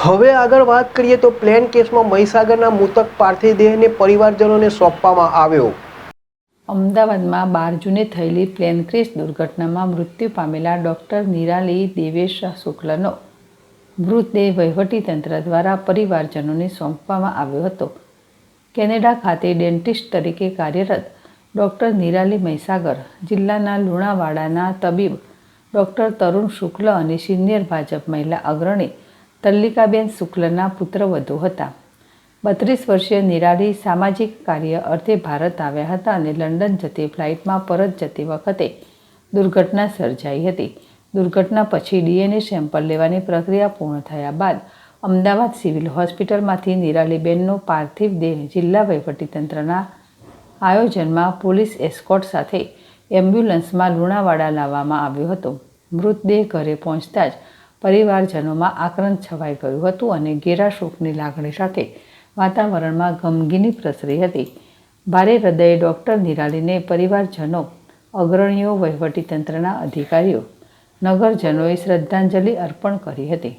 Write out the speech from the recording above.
હવે આગળ વાત કરીએ તો પ્લેન કેસમાં મહીસાગરના મૃતક પાર્થિવ દેહને પરિવારજનોને સોંપવામાં આવ્યો। અમદાવાદમાં 12 જૂને થયેલી પ્લેન ક્રેશ દુર્ઘટનામાં મૃત્યુ પામેલા ડોક્ટર નિરાલી દેવેશ શુક્લનો મૃતદેહ વહીવટીતંત્ર દ્વારા પરિવારજનોને સોંપવામાં આવ્યો હતો। કેનેડા ખાતે ડેન્ટિસ્ટ તરીકે કાર્યરત ડોક્ટર નિરાલી મહીસાગર જિલ્લાના લુણાવાડાના તબીબ ડોક્ટર તરુણ શુક્લ અને સિનિયર ભાજપ મહિલા અગ્રણી તલ્લિકાબેન શુક્લના પુત્રવધુ હતા। 32 વર્ષીય નિરાલી સામાજિક કાર્ય અર્થે ભારત આવ્યા હતા અને લંડન જતી ફ્લાઇટમાં પરત જતી વખતે દુર્ઘટના સર્જાઈ હતી। દુર્ઘટના પછી DNA સેમ્પલ લેવાની પ્રક્રિયા પૂર્ણ થયા બાદ અમદાવાદ સિવિલ હોસ્પિટલમાંથી નિરાલીબેનનો પાર્થિવ દેહ જિલ્લા વહીવટીતંત્રના આયોજનમાં પોલીસ એસ્કોર્ટ સાથે એમ્બ્યુલન્સમાં લુણાવાડા લાવવામાં આવ્યો હતો। મૃતદેહ ઘરે પહોંચતા જ પરિવારજનોમાં આક્રંદ છવાઈ ગયું હતું અને ઘેરા શોકની લાગણી સાથે વાતાવરણમાં ગમગીની પ્રસરી હતી। ભારે હૃદયે ડોક્ટર નિરાલીને પરિવારજનો, અગ્રણીઓ, વહીવટીતંત્રના અધિકારીઓ, નગરજનોએ શ્રદ્ધાંજલિ અર્પણ કરી હતી।